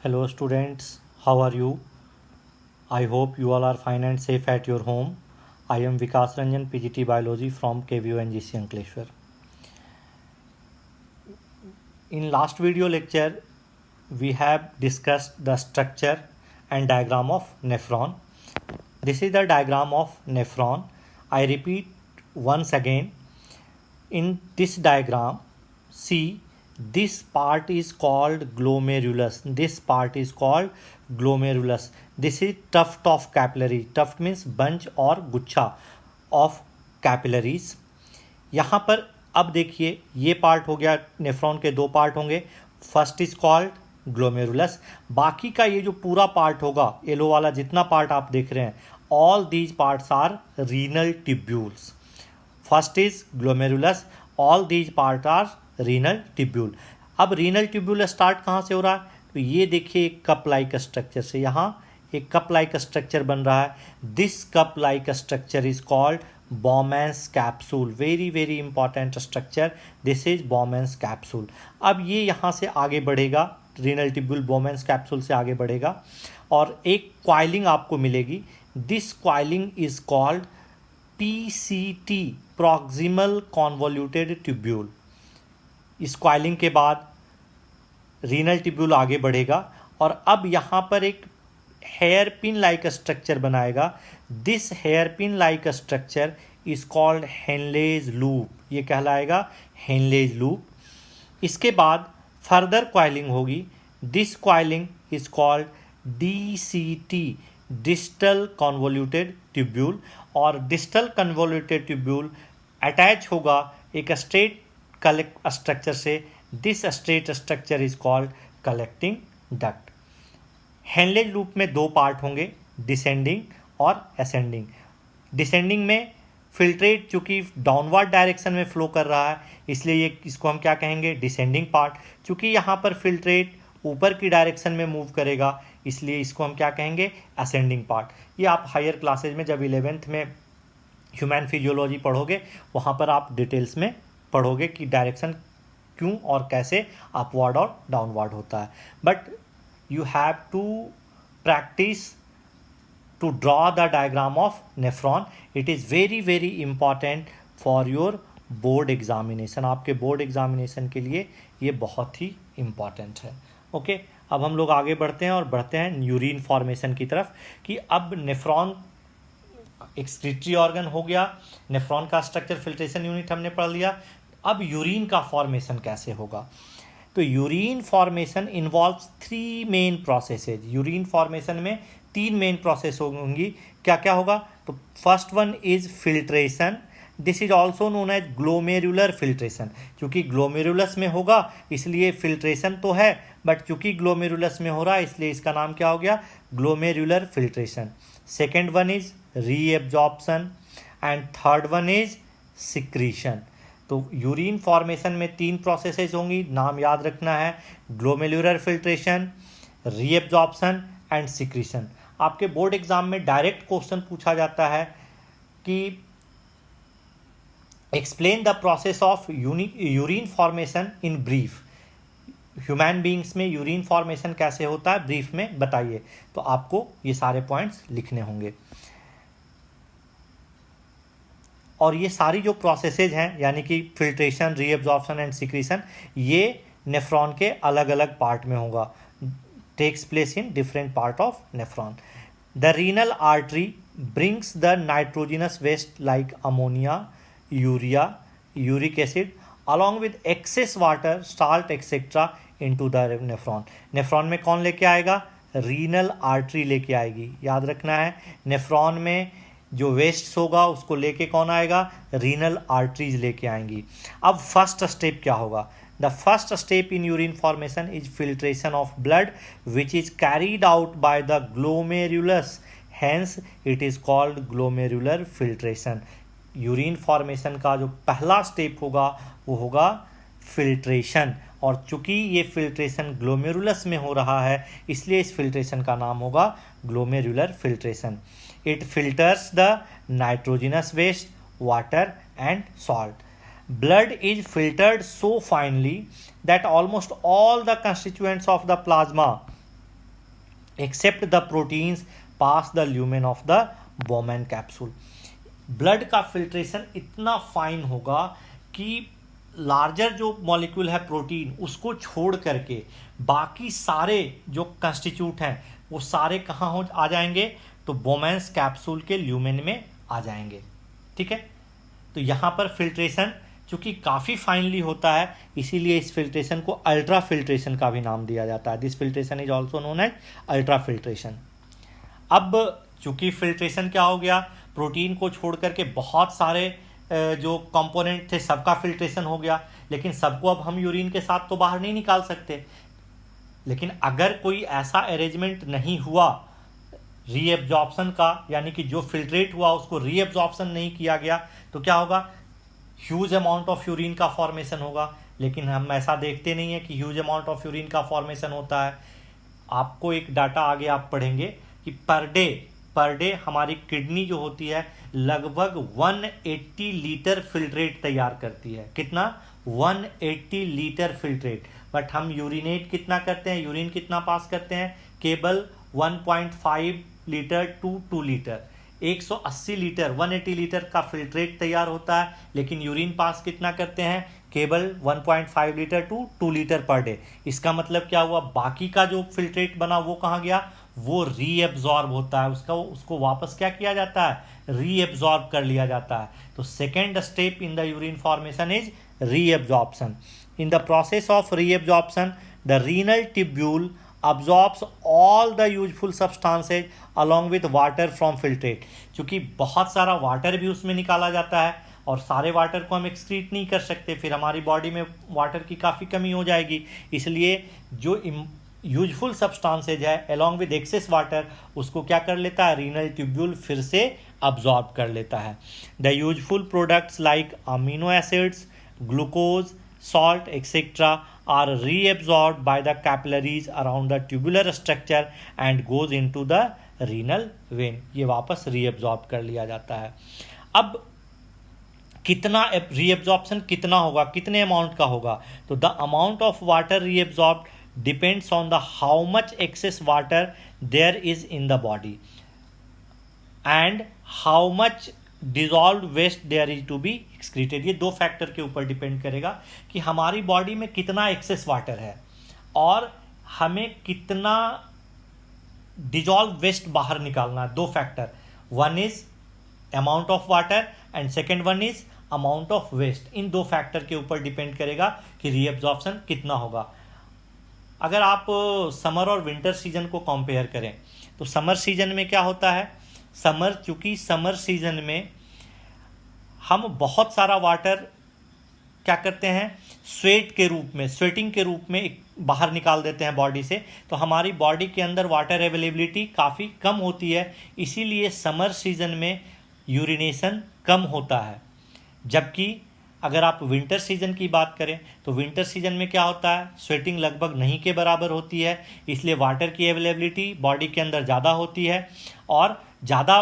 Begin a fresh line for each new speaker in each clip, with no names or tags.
Hello students, how are you? I hope you all are fine and safe at your home. I am Vikas Ranjan, PGT Biology from KVU NGC Ankleshwar. In last video lecture, we have discussed the structure and diagram of nephron. This is the diagram of nephron. I repeat once again. In this diagram, see, this part is called glomerulus. This part is called glomerulus. This is tuft of capillary. Tuft means bunch और गुच्छा of capillaries. यहाँ पर अब देखिए, ये part हो गया, nephron के दो पार्ट होंगे. First is called glomerulus. बाकी का ये जो पूरा पार्ट होगा, येलो वाला जितना पार्ट आप देख रहे हैं, all these parts are renal tubules. First is glomerulus, all these part are renal tubule. अब रीनल ट्यूब्यूल स्टार्ट कहाँ से हो रहा है? तो ये देखिए, एक कप लाइक स्ट्रक्चर से यहाँ एक कप लाइक स्ट्रक्चर बन रहा है. This cup like structure is called Bowman's capsule. Very very important structure. This is Bowman's capsule. अब ये यहाँ से आगे बढ़ेगा, रीनल ट्यूब्यूल बॉमेंस कैप्सूल से आगे बढ़ेगा और एक क्वाइलिंग आपको मिलेगी. This coiling is called PCT, proximal convoluted tubule. इस क्वाइलिंग के बाद रीनल ट्यूब्यूल आगे बढ़ेगा और अब यहाँ पर एक हेयर पिन लाइक स्ट्रक्चर बनाएगा. This hair pin like structure is called Henle's loop. ये कहलाएगा हेनलेज लूप. इसके बाद फर्दर क्वाइलिंग होगी. This coiling is called DCT, distal convoluted tubule. और डिस्टल कन्वोल्यूटेड ट्यूब्यूल अटैच होगा एक स्ट्रेट कलेक्ट स्ट्रक्चर से. This straight structure is called collecting duct. Henle's loop में दो पार्ट होंगे, डिसेंडिंग और असेंडिंग. डिसेंडिंग में फिल्ट्रेट चूँकि डाउनवर्ड डायरेक्शन में फ्लो कर रहा है, इसलिए इसको हम क्या कहेंगे? Descending part. चूँकि यहाँ पर फिल्ट्रेट ऊपर की डायरेक्शन में मूव करेगा, इसलिए इसको हम क्या कहेंगे? Ascending part. ये आप हायर क्लासेज में जब 11th में ह्यूमन फिजियोलॉजी पढ़ोगे, वहाँ पर आप डिटेल्स में पढ़ोगे कि डायरेक्शन क्यों और कैसे अपवर्ड और डाउनवर्ड होता है. But you have to practice to draw the diagram of nephron. It is very very important for your board examination. आपके बोर्ड एग्जामिनेशन के लिए ये बहुत ही इम्पॉर्टेंट है. ओके, अब हम लोग आगे बढ़ते हैं और बढ़ते हैं यूरिन फॉर्मेशन की तरफ. कि अब नेफ्रॉन एक्सक्रीटरी ऑर्गन हो गया, नेफ्रॉन का स्ट्रक्चर, फिल्ट्रेशन यूनिट हमने पढ़ लिया. अब यूरिन का फॉर्मेशन कैसे होगा? तो urine formation involves 3 main processes. Urine formation में 3 मेन प्रोसेस होंगी. क्या क्या होगा? तो first one is filtration. This is also known as glomerular filtration. क्योंकि ग्लोमेरुलस में होगा इसलिए फिल्ट्रेशन तो है, बट चूंकि ग्लोमेरुलस में हो रहा है इसलिए इसका नाम क्या हो गया? Glomerular filtration. Second one is reabsorption and third one is secretion. तो यूरिन फॉर्मेशन में 3 प्रोसेसेस होंगी, नाम याद रखना है: glomerular filtration, reabsorption and secretion. आपके बोर्ड एग्जाम में डायरेक्ट क्वेश्चन पूछा जाता है कि explain the process of urine formation in brief. Human beings में यूरिन फॉर्मेशन कैसे होता है, ब्रीफ में बताइए. तो आपको ये सारे पॉइंट्स लिखने होंगे. और ये सारी जो प्रोसेसेज हैं, यानी कि फिल्ट्रेशन, रीएब्जॉर्प्शन एंड सिक्रीशन, ये नेफ्रॉन के अलग अलग पार्ट में होगा. Takes place in different part of nephron. The renal artery brings the nitrogenous waste like ammonia, urea, uric acid along with excess water, salt etcetera into the nephron. Nephron में कौन लेके आएगा? Renal artery लेके आएगी. याद रखना है, nephron में जो वेस्ट होगा उसको लेके कौन आएगा? रीनल आर्टरीज लेके आएंगी. अब फर्स्ट स्टेप क्या होगा? The first step in urine formation is filtration of blood which is carried out by the glomerulus. Hence it is called glomerular filtration. Urine formation का जो पहला स्टेप होगा वो होगा फिल्ट्रेशन. और चूंकि ये फिल्ट्रेशन ग्लोमेरुलस में हो रहा है इसलिए इस फिल्ट्रेशन का नाम होगा glomerular filtration. It filters the nitrogenous waste, water and salt. Blood is filtered so finely that almost all the constituents of the plasma except the proteins pass the lumen of the Bowman capsule. Blood का filtration इतना fine होगा कि larger जो molecule है protein उसको छोड़ करके बाकी सारे जो कंस्टिट्यूट हैं वो सारे कहाँ हो आ जाएंगे, तो बोमेन्स कैप्सूल के ल्यूमेन में आ जाएंगे। ठीक है, तो यहाँ पर फिल्ट्रेशन चूँकि काफ़ी फाइनली होता है इसीलिए इस फिल्ट्रेशन को अल्ट्रा फिल्ट्रेशन का भी नाम दिया जाता है। This filtration is also known as ultra filtration. अब चूँकि फिल्ट्रेशन क्या हो गया, प्रोटीन को छोड़ करके बहुत सारे जो कंपोनेंट थे सबका फिल्ट्रेशन हो गया, लेकिन सबको अब हम यूरिन के साथ तो बाहर नहीं निकाल सकते। लेकिन अगर कोई ऐसा अरेंजमेंट नहीं हुआ रीएब्जॉर्प्शन का, यानी कि जो फिल्ट्रेट हुआ उसको रीएब्जॉर्प्शन नहीं किया गया, तो क्या होगा, ह्यूज अमाउंट ऑफ यूरिन का फॉर्मेशन होगा। लेकिन हम ऐसा देखते नहीं है कि ह्यूज अमाउंट ऑफ यूरिन का फॉर्मेशन होता है। आपको एक डाटा आगे आप पढ़ेंगे कि पर डे हमारी किडनी जो होती है लगभग 180 लीटर फिल्ट्रेट तैयार करती है। कितना? 180 लीटर फिल्ट्रेट। बट हम यूरिनेट कितना करते हैं, यूरिन कितना पास करते हैं, केवल 1.5 litre to 2 litre. 180 litre 180 litre का फिल्ट्रेट तैयार होता है, लेकिन यूरिन पास कितना करते हैं, केवल 1.5 litre to 2 litre per day. इसका मतलब क्या हुआ, बाकी का जो फिल्ट्रेट बना वो कहाँ गया, वो रीएब्जॉर्ब होता है, उसको वापस क्या किया जाता है, रीएब्जॉर्ब कर लिया जाता है। तो second step in the urine formation is reabsorption. In the process of reabsorption the renal tubule absorbs all the useful substances along with water from filtrate। क्योंकि बहुत सारा वाटर भी उसमें निकाला जाता है और सारे वाटर को हम एक्सक्रीट नहीं कर सकते, फिर हमारी बॉडी में वाटर की काफ़ी कमी हो जाएगी। इसलिए जो यूजफुल सब्सटेंसेज है अलॉन्ग विद एक्सेस वाटर उसको क्या कर लेता है, रीनल ट्यूब्यूल फिर से अब्जॉर्ब कर लेता है। The useful products like amino acids, glucose, salt etc. are reabsorbed by the capillaries around the tubular structure and goes into the renal vein। ये वापस reabsorb कर लिया जाता है। अब कितना reabsorption कितना होगा, कितने अमाउंट का होगा, तो the amount of water reabsorbed depends on the how much excess water there is in the body and how much dissolve waste there is to be excreted. ये दो फैक्टर के ऊपर डिपेंड करेगा कि हमारी बॉडी में कितना एक्सेस वाटर है और हमें कितना डिजॉल्व वेस्ट बाहर निकालना है। दो factor, one is amount of water and second one is amount of waste. इन दो फैक्टर के ऊपर डिपेंड करेगा कि रीअब्जॉर्प्शन कितना होगा। अगर आप समर और विंटर सीजन को कंपेयर करें तो समर सीजन में क्या होता है, चूंकि समर सीजन में हम बहुत सारा वाटर क्या करते हैं, स्वेटिंग के रूप में बाहर निकाल देते हैं बॉडी से, तो हमारी बॉडी के अंदर वाटर अवेलेबिलिटी काफ़ी कम होती है। इसीलिए समर सीजन में यूरिनेशन कम होता है। जबकि अगर आप विंटर सीजन की बात करें तो विंटर सीजन में क्या होता है, स्वेटिंग लगभग नहीं के बराबर होती है, इसलिए वाटर की अवेलेबिलिटी बॉडी के अंदर ज़्यादा होती है और ज़्यादा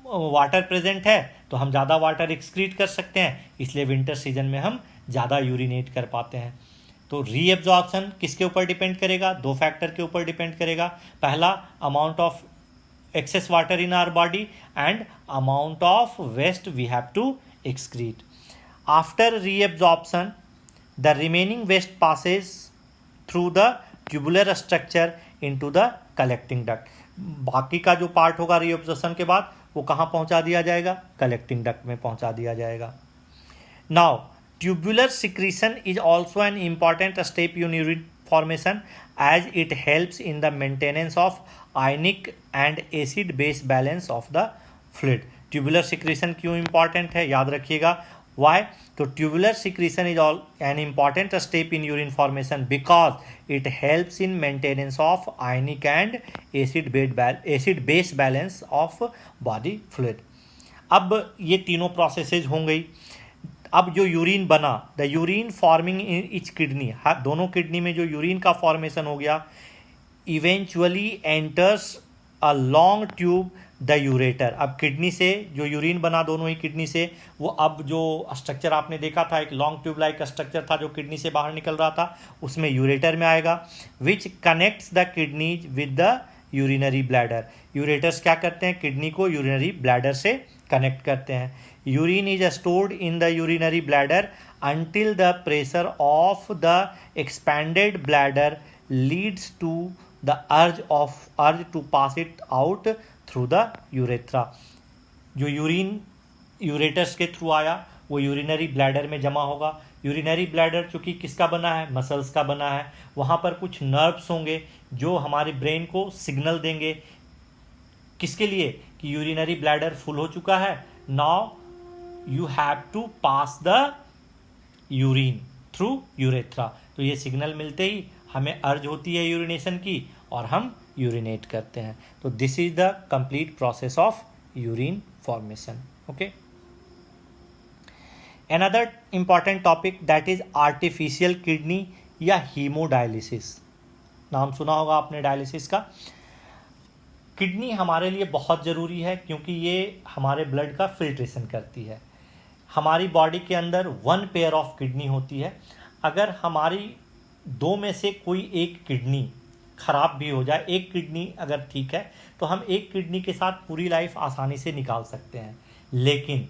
वाटर प्रेजेंट है तो हम ज़्यादा वाटर एक्सक्रीट कर सकते हैं, इसलिए विंटर सीजन में हम ज़्यादा यूरिनेट कर पाते हैं। तो रीअब्जॉर्प्शन किसके ऊपर डिपेंड करेगा, दो फैक्टर के ऊपर डिपेंड करेगा। पहला, amount of excess water in our body and amount of waste we have to excrete. After reabsorption the remaining waste passes through the tubular structure into the collecting duct. बाकी का जो part होगा reabsorption के बाद वो कहाँ पहुँचा दिया जाएगा, कलेक्टिंग डक्ट में पहुँचा दिया जाएगा। Now tubular secretion is also an important step in urine formation as it helps in the maintenance of ionic and acid base balance of the fluid। Tubular secretion क्यों इंपॉर्टेंट है, याद रखिएगा। Why? तो tubular secretion is an important step in urine formation because it helps in maintenance of ionic and acid base balance of body fluid। अब ये तीनों processes हो गई। अब जो यूरिन बना, the urine forming in each kidney, दोनों kidney में जो यूरिन का फॉर्मेशन हो गया, eventually enters a long tube the ureter. अब किडनी से जो यूरिन बना दोनों ही किडनी से, वो अब जो स्ट्रक्चर आपने देखा था, एक लॉन्ग ट्यूब लाइक स्ट्रक्चर था जो किडनी से बाहर निकल रहा था, उसमें यूरेटर में आएगा, which connects the kidneys with the urinary bladder. Ureters क्या करते हैं, किडनी को यूरिनरी ब्लैडर से कनेक्ट करते हैं। Urine is stored in the urinary bladder until the pressure of the expanded bladder leads to the urge to pass it out through the urethra। जो urine ureters के through आया वो urinary bladder में जमा होगा। Urinary bladder चूँकि किसका बना है, मसल्स का बना है। वहाँ पर कुछ नर्व्स होंगे जो हमारे ब्रेन को सिग्नल देंगे, किसके लिए, कि यूरिनरी ब्लैडर फुल हो चुका है, now you have to pass the urine through urethra. तो ये सिग्नल मिलते ही हमें अर्ज होती है यूरिनेशन की और हम यूरिनेट करते हैं। तो this is the complete process of urine formation. Okay, another important topic that is artificial kidney या हीमोडायलिसिस। नाम सुना होगा आपने डायलिसिस का। किडनी हमारे लिए बहुत ज़रूरी है क्योंकि ये हमारे ब्लड का फिल्ट्रेशन करती है। हमारी बॉडी के अंदर 1 पेयर ऑफ किडनी होती है। अगर हमारी 2 में से कोई एक किडनी खराब भी हो जाए, एक किडनी अगर ठीक है तो हम एक किडनी के साथ पूरी लाइफ आसानी से निकाल सकते हैं। लेकिन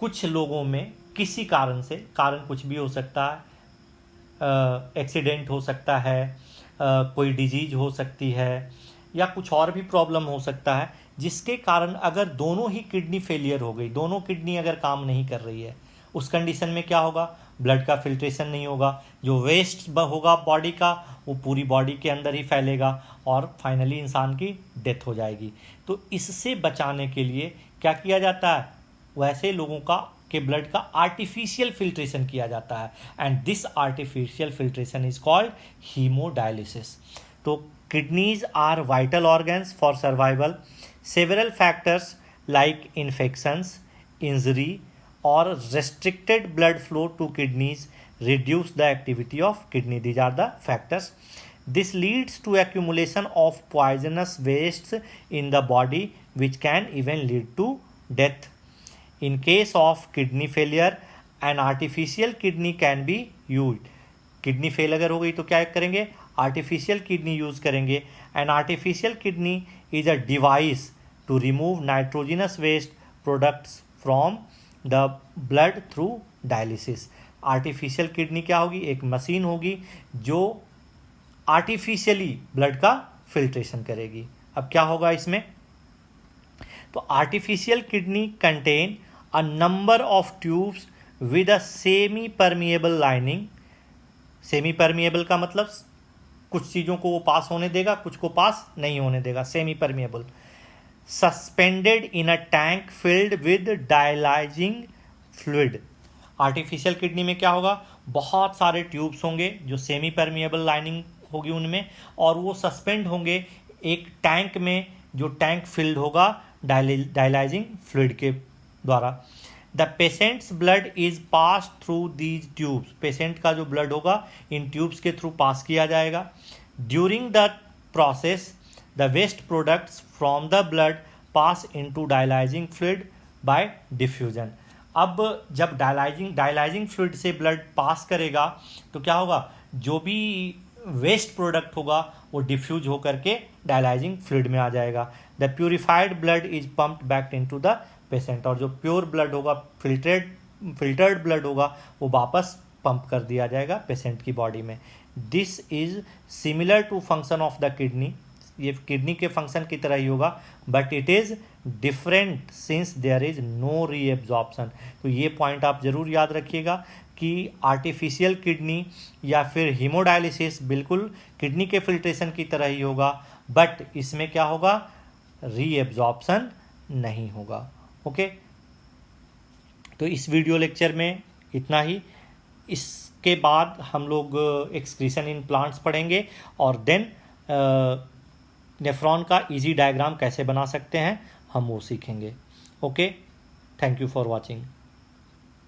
कुछ लोगों में किसी कारण से, कारण कुछ भी हो सकता है, एक्सीडेंट हो सकता है, कोई डिजीज हो सकती है या कुछ और भी प्रॉब्लम हो सकता है, जिसके कारण अगर दोनों ही किडनी फेलियर हो गई, दोनों किडनी अगर काम नहीं कर रही है, उस कंडीशन में क्या होगा, ब्लड का फिल्ट्रेशन नहीं होगा। जो वेस्ट होगा बॉडी का वो पूरी बॉडी के अंदर ही फैलेगा और फाइनली इंसान की डेथ हो जाएगी। तो इससे बचाने के लिए क्या किया जाता है, वैसे लोगों का के ब्लड का आर्टिफिशियल फिल्ट्रेशन किया जाता है and this artificial filtration is called haemodialysis. तो kidneys are vital organs for survival. Several factors like infections, injury or restricted blood flow to kidneys reduce the activity of kidney. These are the factors. This leads to accumulation of poisonous wastes in the body which can even lead to death. In case of kidney failure, an artificial kidney can be used. Kidney fail अगर हो गई तो क्या करेंगे, artificial kidney use करेंगे। An artificial kidney is a device to remove nitrogenous waste products from the blood through dialysis. Artificial kidney क्या होगी, एक मशीन होगी जो आर्टिफिशियली ब्लड का फिल्ट्रेशन करेगी। अब क्या होगा इसमें, तो artificial kidney contain a number of tubes with a semi permeable lining. Semi permeable का मतलब कुछ चीज़ों को वो पास होने देगा, कुछ को पास नहीं होने देगा, semi permeable. Suspended in a tank filled with dialysing fluid. Artificial kidney में क्या होगा, बहुत सारे ट्यूब्स होंगे जो सेमी परमिएबल लाइनिंग होगी उनमें, और वो सस्पेंड होंगे एक टैंक में, जो टैंक फिल्ड होगा डायलाइजिंग फ्लूइड के द्वारा। The patients blood is pass through these tubes. Patient का जो ब्लड होगा इन ट्यूब्स के थ्रू पास किया जाएगा। During the process the waste products from the blood pass into dialysing fluid by diffusion. अब जब डायलाइजिंग फ्लूइड से ब्लड पास करेगा तो क्या होगा, जो भी वेस्ट प्रोडक्ट होगा वो डिफ्यूज होकर के डायलाइजिंग फ्लूइड में आ जाएगा। The purified blood is pumped back into the patient. और जो प्योर ब्लड होगा, फिल्टर्ड ब्लड होगा, वो वापस पंप कर दिया जाएगा पेशेंट की बॉडी में। This is similar to function of the kidney. ये किडनी के फंक्शन की तरह ही होगा, but it is different since there is no reabsorption. तो ये पॉइंट आप ज़रूर याद रखिएगा कि आर्टिफिशियल किडनी या फिर हीमोडायलिसिस बिल्कुल किडनी के फिल्ट्रेशन की तरह ही होगा, बट इसमें क्या होगा, रीएब्जॉर्प्शन नहीं होगा। ओके, तो इस वीडियो लेक्चर में इतना ही। इसके बाद हम लोग एक्सक्रीशन इन प्लांट्स पढ़ेंगे और देन नेफ्रॉन का इजी डायग्राम कैसे बना सकते हैं हम वो सीखेंगे। Okay, thank you for watching.